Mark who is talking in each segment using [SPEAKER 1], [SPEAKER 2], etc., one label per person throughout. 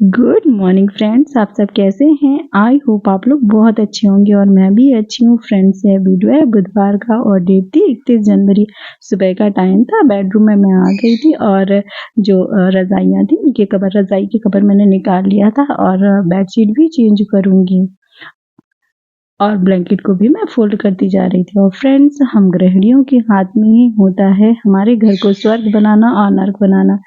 [SPEAKER 1] Good morning friends, आप सब कैसे हैं। आई होप आप लोग बहुत अच्छे होंगे और मैं भी अच्छी हूँ। फ्रेंड्स, ये वीडियो है बुधवार का और डेट थी 31 जनवरी। सुबह का टाइम था। बेडरूम में मैं आ गई थी और जो रजाइयाँ थी उनके कवर, रजाई के कवर मैंने निकाल लिया था और बेडशीट भी चेंज करूँगी और ब्लैंकेट को भी मैं फोल्ड करती जा रही थी। और फ्रेंड्स, हम गृहिणियों के हाथ में ही होता है हमारे घर को स्वर्ग बनाना और नर्क बनाना।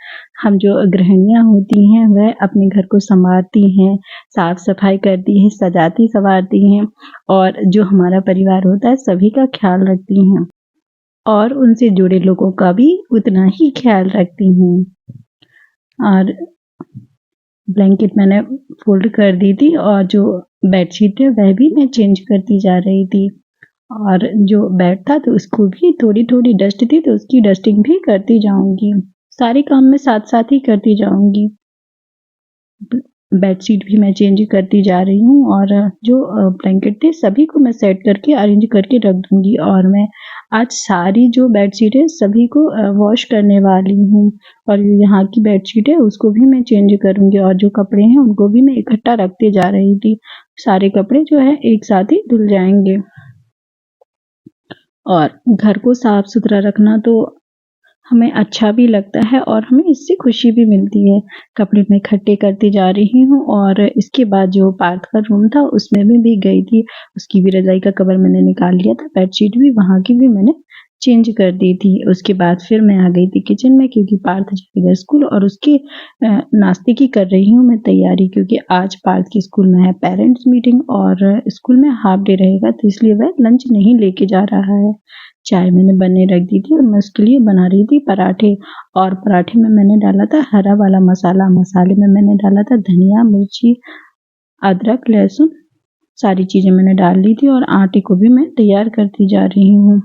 [SPEAKER 1] हम जो गृहिणियाँ होती हैं वह अपने घर को संवारती हैं, साफ सफाई करती हैं, सजाती संवारती हैं और जो हमारा परिवार होता है सभी का ख्याल रखती हैं और उनसे जुड़े लोगों का भी उतना ही ख्याल रखती हैं। और ब्लैंकेट मैंने फोल्ड कर दी थी और जो बेडशीट है वह भी मैं चेंज करती जा रही थी और जो बेड था तो उसको भी थोड़ी थोड़ी डस्ट थी तो उसकी डस्टिंग भी करती जाऊंगी। सारे काम मैं साथ साथ ही करती जाऊंगी। बेडशीट भी मैं चेंज करती जा रही हूँ और जो ब्लैंकेट थे सभी को मैं सेट करके अरेंज करके रख दूंगी। और मैं आज सारी जो बेडशीट है सभी को वॉश करने वाली हूँ और यहाँ की बेडशीट है उसको भी मैं चेंज करूंगी और जो कपड़े हैं उनको भी मैं इकट्ठा रखते जा रही थी। सारे कपड़े जो है एक साथ ही धुल जाएंगे। और घर को साफ सुथरा रखना तो हमें अच्छा भी लगता है और हमें इससे खुशी भी मिलती है। कपड़े मैं इकट्ठे करती जा रही हूँ और इसके बाद जो पार्थ का रूम था उसमें भी गई थी। उसकी भी रजाई का कवर मैंने निकाल लिया था, बेडशीट भी वहाँ की भी मैंने चेंज कर दी थी। उसके बाद फिर मैं आ गई थी किचन में क्योंकि पार्थ जाएगा स्कूल और उसके नाश्ते की कर रही हूँ मैं तैयारी, क्योंकि आज पार्थ के स्कूल में है पेरेंट्स मीटिंग और स्कूल में हाफ डे रहेगा तो इसलिए वह लंच नहीं लेके जा रहा है। चाय मैंने बनने रख दी थी और मैं उसके लिए बना रही थी पराठे। और पराठे में मैंने डाला था हरा वाला मसाला। मसाले में मैंने डाला था धनिया, मिर्ची, अदरक, लहसुन, सारी चीजें मैंने डाल ली थी और आटे को भी मैं तैयार करती जा रही हूँ।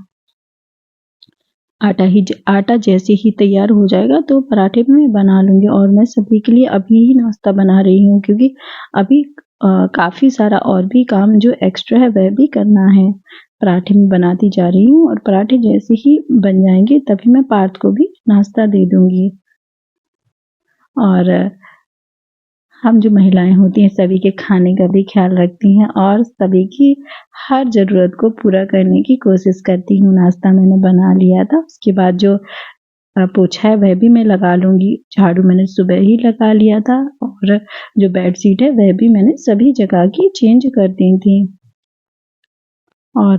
[SPEAKER 1] आटा जैसे ही तैयार हो जाएगा तो पराठे भी मैं बना लूंगी। और मैं सभी के लिए अभी ही नाश्ता बना रही हूँ क्योंकि अभी काफी सारा और भी काम जो एक्स्ट्रा है वह भी करना है। पराठे में बनाती जा रही हूँ और पराठे जैसे ही बन जाएंगे तभी मैं पार्थ को भी नाश्ता दे दूंगी। और हम जो महिलाएं होती हैं सभी के खाने का भी ख्याल रखती हैं और सभी की हर ज़रूरत को पूरा करने की कोशिश करती हूँ। नाश्ता मैंने बना लिया था। उसके बाद जो पोछा है वह भी मैं लगा लूँगी। झाड़ू मैंने सुबह ही लगा लिया था और जो बेडशीट है वह भी मैंने सभी जगह की चेंज कर दी थी और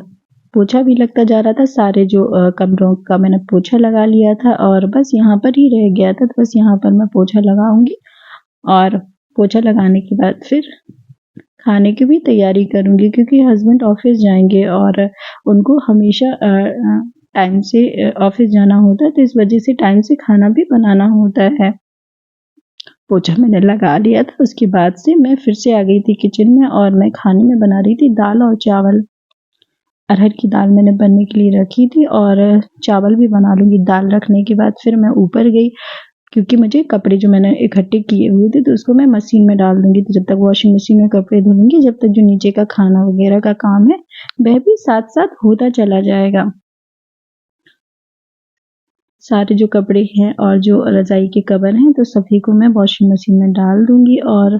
[SPEAKER 1] पोछा भी लगता जा रहा था। सारे जो कमरों का मैंने पोछा लगा लिया था और बस यहाँ पर ही रह गया था तो बस यहाँ पर मैं पोछा लगाऊंगी और पोछा लगाने के बाद फिर खाने की भी तैयारी करूंगी क्योंकि हस्बैंड ऑफिस जाएंगे और उनको हमेशा टाइम से ऑफिस जाना होता है तो इस वजह से टाइम से खाना भी बनाना होता है। पोछा मैंने लगा लिया था। उसके बाद से मैं फिर से आ गई थी किचन में और मैं खाने में बना रही थी दाल और चावल। अरहर की दाल मैंने बनने के लिए रखी थी और चावल भी बना लूंगी। दाल रखने के बाद फिर मैं ऊपर गई क्योंकि मुझे कपड़े जो मैंने इकट्ठे किए हुए थे तो उसको मैं मशीन में डाल दूंगी। तो जब तक वॉशिंग मशीन में कपड़े धुलूंगी जब तक जो नीचे का खाना वगैरह का काम है वह भी साथ साथ होता चला जाएगा। सारे जो कपड़े हैं और जो रजाई के कवर हैं तो सभी को मैं वॉशिंग मशीन में डाल दूंगी और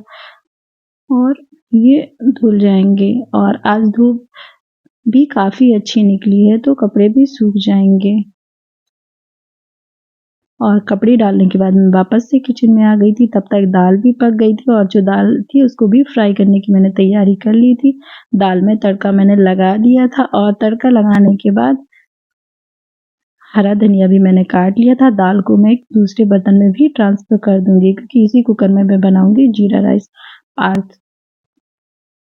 [SPEAKER 1] ये धुल जाएंगे। और आज धूप भी काफी अच्छी निकली है तो कपड़े भी सूख जाएंगे। और कपड़े डालने के बाद मैं वापस से किचन में आ गई थी। तब तक दाल भी पक गई थी और जो दाल थी उसको भी फ्राई करने की मैंने तैयारी कर ली थी। दाल में तड़का मैंने लगा दिया था और तड़का लगाने के बाद हरा धनिया भी मैंने काट लिया था। दाल को मैं एक दूसरे बर्तन में भी ट्रांसफर कर दूंगी क्योंकि इसी कुकर में मैं बनाऊंगी जीरा राइस। पार्थ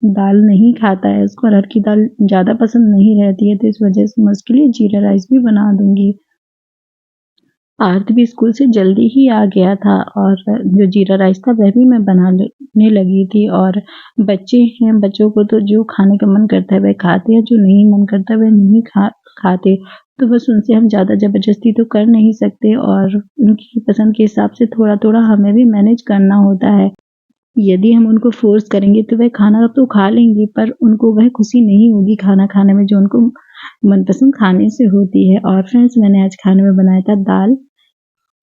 [SPEAKER 1] दाल नहीं खाता है, उसको अरहर की दाल ज़्यादा पसंद नहीं रहती है तो इस वजह से मैं उसके लिए जीरा राइस भी बना दूंगी। पार्थ भी स्कूल से जल्दी ही आ गया था और जो जीरा राइस था वह भी मैं बनाने लगी थी। और बच्चे हैं, बच्चों को तो जो खाने का मन करता है वह खाते हैं, जो नहीं मन करता वह नहीं खाते। तो बस उनसे हम ज़्यादा ज़बरदस्ती तो कर नहीं सकते और उनकी पसंद के हिसाब से थोड़ा थोड़ा हमें भी मैनेज करना होता है। यदि हम उनको फोर्स करेंगे तो वह खाना तो खा लेंगे पर उनको वह खुशी नहीं होगी खाना खाने में जो उनको मनपसंद खाने से होती है। और फ्रेंड्स, मैंने आज खाने में बनाया था दाल,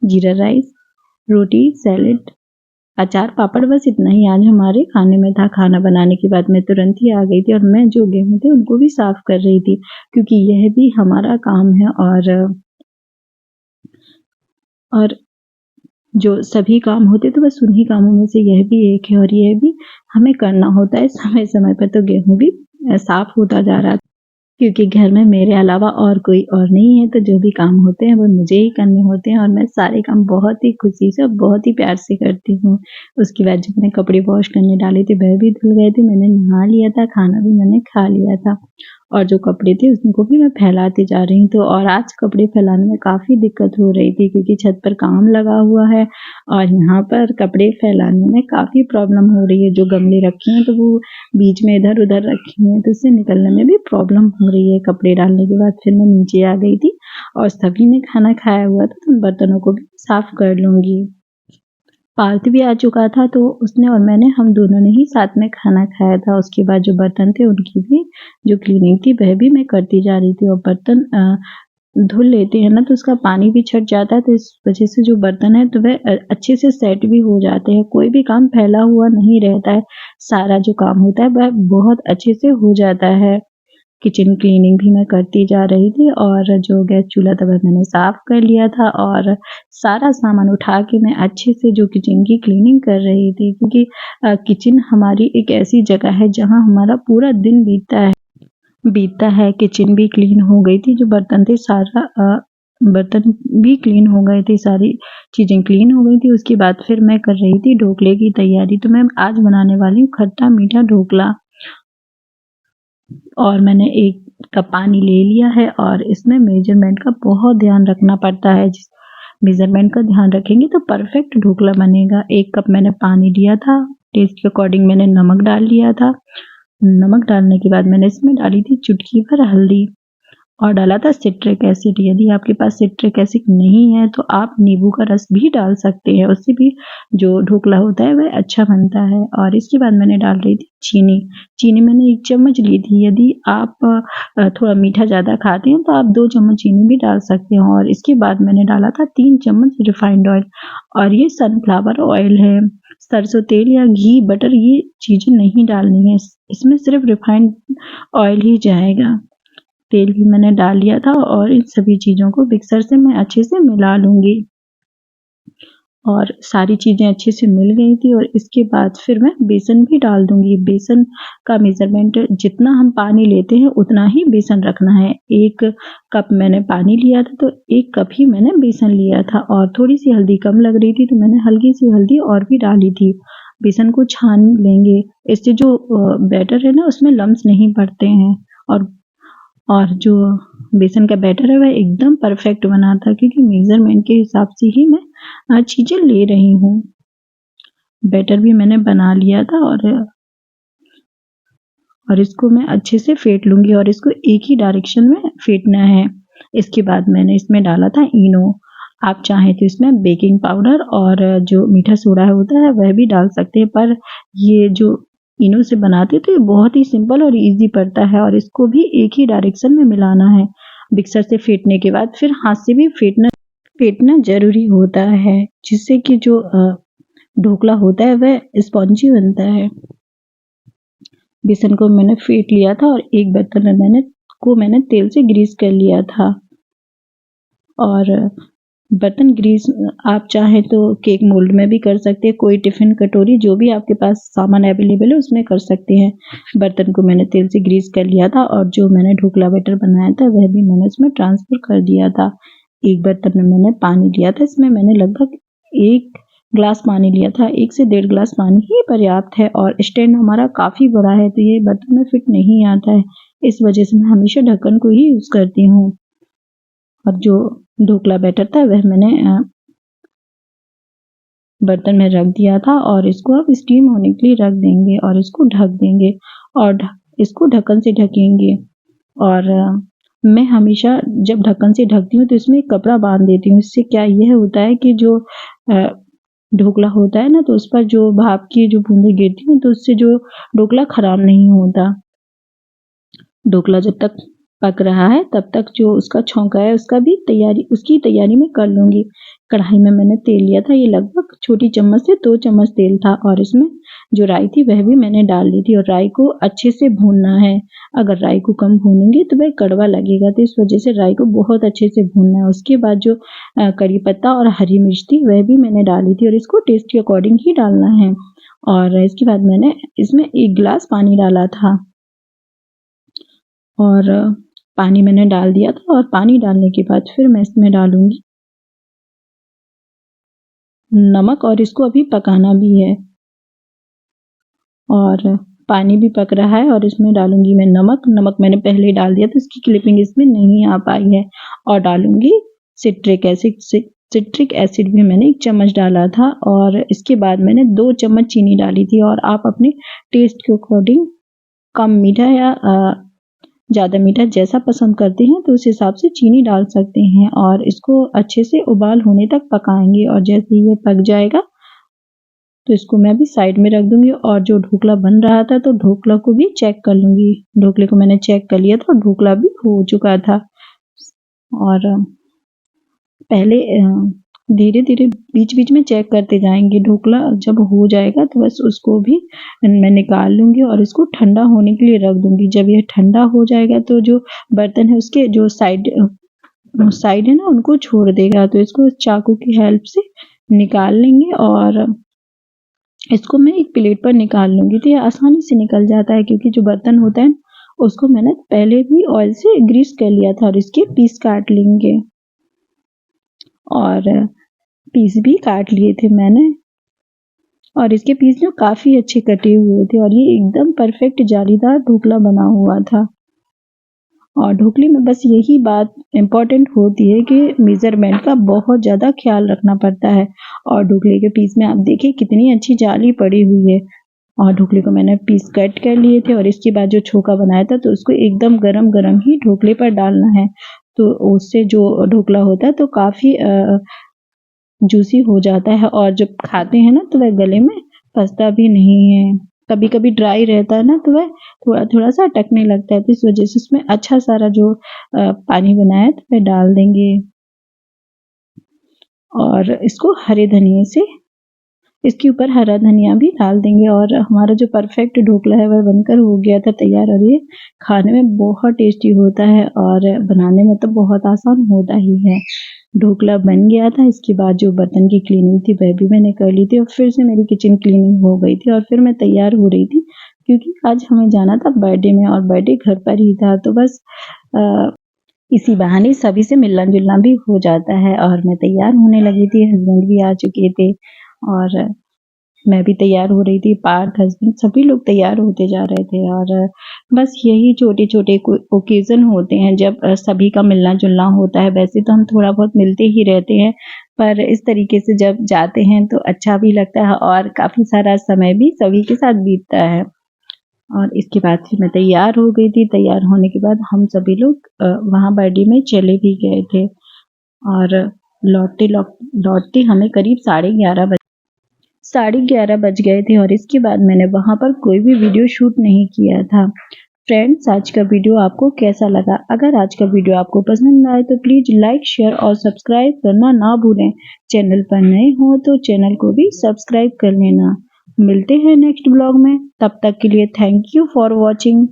[SPEAKER 1] जीरा राइस, रोटी, सैलेड अचार पापड़ बस इतना ही आज हमारे खाने में था। खाना बनाने के बाद मैं तुरंत ही आ गई थी और मैं जो गेहूँ थे उनको भी साफ कर रही थी, क्योंकि यह भी हमारा काम है और जो सभी काम होते तो बस उन्हीं कामों में से यह भी एक है और यह भी हमें करना होता है समय-समय पर। तो गेहूँ भी साफ होता जा रहा था, क्योंकि घर में मेरे अलावा और कोई और नहीं है, तो जो भी काम होते हैं वो मुझे ही करने होते हैं और मैं सारे काम बहुत ही खुशी से और बहुत ही प्यार से करती हूँ। उसके बाद जब मैं कपड़े वॉश करने डाले थे वह भी धुल गए थे, मैंने नहा लिया था, खाना भी मैंने खा लिया था और जो कपड़े थे उनको भी मैं फैलाती जा रही हूँ। तो और आज कपड़े फैलाने में काफ़ी दिक्कत हो रही थी, क्योंकि छत पर काम लगा हुआ है और यहाँ पर कपड़े फैलाने में काफ़ी प्रॉब्लम हो रही है। जो गमले रखे हैं तो वो बीच में इधर-उधर रखे हुए हैं, तो उससे निकलने में भी प्रॉब्लम हो रही है। कपड़े डालने के बाद फिर मैं नीचे आ गई थी और सभी ने खाना खाया हुआ था, तो उन बर्तनों को भी साफ कर लूँगी। पार्थ भी आ चुका था, तो उसने और मैंने हम दोनों ने ही साथ में खाना खाया था। उसके बाद जो बर्तन थे उनकी भी जो क्लीनिंग थी वह भी मैं करती जा रही थी और बर्तन धुल लेते हैं ना तो उसका पानी भी छट जाता है, तो इस वजह से जो बर्तन है तो वह अच्छे से सेट भी हो जाते हैं। कोई भी काम फैला हुआ नहीं रहता है, सारा जो काम होता है वह बहुत अच्छे से हो जाता है। किचन क्लीनिंग भी मैं करती जा रही थी और जो गैस चूल्हा था वह मैंने साफ कर लिया था और सारा सामान उठा के मैं अच्छे से जो किचन की क्लीनिंग कर रही थी, क्योंकि किचन हमारी एक ऐसी जगह है जहाँ हमारा पूरा दिन बीतता है। किचन भी क्लीन हो गई थी, जो बर्तन थे बर्तन भी क्लीन हो गए थे, सारी चीज़ें क्लीन हो गई थी। उसके बाद फिर मैं कर रही थी ढोकले की तैयारी। तो मैं आज बनाने वाली हूँ खट्टा मीठा ढोकला और मैंने 1 कप पानी ले लिया है और इसमें मेजरमेंट का बहुत ध्यान रखना पड़ता है। मेजरमेंट का ध्यान रखेंगे तो परफेक्ट ढोकला बनेगा। 1 कप मैंने पानी लिया था, टेस्ट के अकॉर्डिंग मैंने नमक डाल लिया था। नमक डालने के बाद मैंने इसमें डाली थी चुटकी भर हल्दी और डाला था सिट्रिक एसिड। यदि आपके पास सिट्रिक एसिड नहीं है तो आप नींबू का रस भी डाल सकते हैं, उससे भी जो ढोकला होता है वह अच्छा बनता है। और इसके बाद मैंने डाल रही थी चीनी मैंने 1 चम्मच ली थी। यदि आप थोड़ा मीठा ज़्यादा खाते हैं तो आप 2 चम्मच चीनी भी डाल सकते हैं। और इसके बाद मैंने डाला था 3 चम्मच रिफाइंड ऑयल और ये सनफ्लावर ऑयल है। सरसों तेल या घी बटर ये चीज़ें नहीं डालनी है, इसमें सिर्फ रिफाइंड ऑयल ही जाएगा। तेल भी मैंने डाल लिया था और इन सभी चीज़ों को मिक्सर से मैं अच्छे से मिला लूँगी और सारी चीज़ें अच्छे से मिल गई थी। और इसके बाद फिर मैं बेसन भी डाल दूँगी। बेसन का मेज़रमेंट जितना हम पानी लेते हैं उतना ही बेसन रखना है। 1 कप मैंने पानी लिया था तो 1 कप ही मैंने बेसन लिया था और थोड़ी-सी हल्दी कम लग रही थी तो मैंने हल्की-सी हल्दी और भी डाली थी। बेसन को छान लेंगे, इससे जो बैटर है ना उसमें लम्स नहीं पड़ते हैं और जो बेसन का बैटर है वह एकदम परफेक्ट बना था, क्योंकि मेज़रमेंट के हिसाब से ही मैं चीज़ें ले रही हूँ। बैटर भी मैंने बना लिया था और इसको मैं अच्छे से फेंट लूँगी और इसको एक ही डायरेक्शन में फेंटना है। इसके बाद मैंने इसमें डाला था इनो। आप चाहें तो इसमें बेकिंग पाउडर और जो मीठा सोडा होता है वह भी डाल सकते हैं, पर ये जो इनो से बनाते तो ये बहुत ही सिंपल और ईज़ी पड़ता है और इसको भी एक ही डायरेक्शन में मिलाना है। मिक्सर से फेंटने के बाद फिर हाथ से भी फेंटना ज़रूरी होता है, जिससे कि जो ढोकला होता है वह स्पॉन्जी बनता है। बेसन को मैंने फेंट लिया था और एक बर्तन में मैंने तेल से ग्रीस कर लिया था और बर्तन ग्रीस आप चाहें तो केक मोल्ड में भी कर सकते हैं, कोई टिफ़िन कटोरी जो भी आपके पास सामान अवेलेबल है उसमें कर सकते हैं। बर्तन को मैंने तेल से ग्रीस कर लिया था और जो मैंने ढोकला बैटर बनाया था वह भी मैंने उसमें ट्रांसफ़र कर दिया था। एक बर्तन में मैंने पानी लिया था, इसमें मैंने लगभग 1 ग्लास पानी लिया था। 1 से 1.5 ग्लास पानी ही पर्याप्त है और स्टैंड हमारा काफ़ी बड़ा है तो ये बर्तन में फिट नहीं आता है, इस वजह से मैं हमेशा ढक्कन को ही यूज़ करती हूँ। और जो ढोकला बैटर था वह मैंने बर्तन में रख दिया था और इसको अब स्टीम होने के लिए रख देंगे और इसको ढक देंगे और इसको ढक्कन से ढकेंगे। और मैं हमेशा जब ढक्कन से ढकती हूँ तो इसमें एक कपड़ा बांध देती हूँ। इससे क्या यह होता है कि जो ढोकला होता है ना तो उस पर जो भाप की जो बूंदें गिरती हैं तो उससे जो ढोकला खराब नहीं होता। ढोकला जब तक पक रहा है तब तक जो उसका छौंका है उसकी तैयारी मैं कर लूँगी। कढ़ाई में मैंने तेल लिया था, ये लगभग छोटी चम्मच से 2 चम्मच तेल था और इसमें जो राई थी वह भी मैंने डाल दी थी और राई को अच्छे से भूनना है। अगर राई को कम भूनेंगे तो वह कड़वा लगेगा, तो इस वजह से राई को बहुत अच्छे से भूनना है। उसके बाद जो करी पत्ता और हरी मिर्च थी वह भी मैंने डाली थी और इसको टेस्ट के अकॉर्डिंग ही डालना है। और इसके बाद मैंने इसमें 1 गिलास पानी डाला था और पानी मैंने डाल दिया था और पानी डालने के बाद फिर मैं इसमें डालूंगी नमक और इसको अभी पकाना भी है। और पानी भी पक रहा है और इसमें डालूंगी मैं नमक मैंने पहले डाल दिया था, इसकी क्लिपिंग इसमें नहीं आ पाई है। और डालूंगी सिट्रिक एसिड भी मैंने 1 चम्मच डाला था और इसके बाद मैंने 2 चम्मच चीनी डाली थी। और आप अपने टेस्ट के अकॉर्डिंग कम मीठा या ज़्यादा मीठा जैसा पसंद करते हैं तो उस हिसाब से चीनी डाल सकते हैं। और इसको अच्छे से उबाल होने तक पकाएंगे और जैसे ये पक जाएगा तो इसको मैं भी साइड में रख दूंगी। और जो ढोकला बन रहा था तो ढोकला को भी चेक कर लूंगी। ढोकले को मैंने चेक कर लिया था और ढोकला भी हो चुका था। और पहले धीरे धीरे बीच बीच में चेक करते जाएंगे। ढोकला जब हो जाएगा तो बस उसको भी मैं निकाल लूंगी और इसको ठंडा होने के लिए रख दूंगी। जब ये ठंडा हो जाएगा तो जो बर्तन है उसके जो साइड है ना उनको छोड़ देगा, तो इसको चाकू की हेल्प से निकाल लेंगे और इसको मैं एक प्लेट पर निकाल लूंगी। तो ये आसानी से निकल जाता है क्योंकि जो बर्तन होता है उसको मैंने पहले भी ऑयल से ग्रीस कर लिया था। और इसके पीस काट लेंगे और पीस भी काट लिए थे मैंने और इसके पीस जो काफ़ी अच्छे कटे हुए थे और ये एकदम परफेक्ट जालीदार ढोकला बना हुआ था। और ढोकले में बस यही बात इम्पोर्टेंट होती है कि मेज़रमेंट का बहुत ज़्यादा ख्याल रखना पड़ता है। और ढोकले के पीस में आप देखिए कितनी अच्छी जाली पड़ी हुई है। और ढोकले को मैंने पीस कट कर लिए थे और इसके बाद जो छोका बनाया था तो उसको एकदम गरम ही ढोकले पर डालना है, तो उससे जो ढोकला होता है तो काफ़ी जूसी हो जाता है और जब खाते हैं ना तो वह गले में फंसता भी नहीं है। कभी कभी ड्राई रहता है ना तो वह थोड़ा सा अटकने लगता है, तो इस वजह से उसमें अच्छा सारा जो पानी बनाया तो वह डाल देंगे। और इसको हरे धनिए से इसके ऊपर हरा धनिया भी डाल देंगे और हमारा जो परफेक्ट ढोकला है वह बनकर हो गया था तैयार। और ये खाने में बहुत टेस्टी होता है और बनाने में तो बहुत आसान होता ही है। ढोकला बन गया था, इसके बाद जो बर्तन की क्लीनिंग थी वह भी मैंने कर ली थी और फिर से मेरी किचन क्लीनिंग हो गई थी और फिर मैं तैयार हो रही थी क्योंकि आज हमें जाना था बर्थडे में और बर्थडे घर पर ही था, तो बस इसी बहाने सभी से मिलना जुलना भी हो जाता है। और मैं तैयार होने लगी थी, हस्बैंड भी आ चुके थे और मैं भी तैयार हो रही थी, पार्थ, हस्बैंड सभी लोग तैयार होते जा रहे थे। और बस यही छोटे छोटे ओकेज़न होते हैं जब सभी का मिलना जुलना होता है। वैसे तो हम थोड़ा बहुत मिलते ही रहते हैं पर इस तरीके से जब जाते हैं तो अच्छा भी लगता है और काफ़ी सारा समय भी सभी के साथ बीतता है। और इसके बाद फिर मैं तैयार हो गई थी। तैयार होने के बाद हम सभी लोग वहाँ बर्थडे में चले भी गए थे और लौटते हमें करीब 11:30 बज गए थे। और इसके बाद मैंने वहाँ पर कोई भी वीडियो शूट नहीं किया था। फ्रेंड्स, आज का वीडियो आपको कैसा लगा? अगर आज का वीडियो आपको पसंद आए तो प्लीज़ लाइक, शेयर और सब्सक्राइब करना ना भूलें। चैनल पर नए हो तो चैनल को भी सब्सक्राइब कर लेना। मिलते हैं नेक्स्ट ब्लॉग में, तब तक के लिए थैंक यू फॉर वॉचिंग।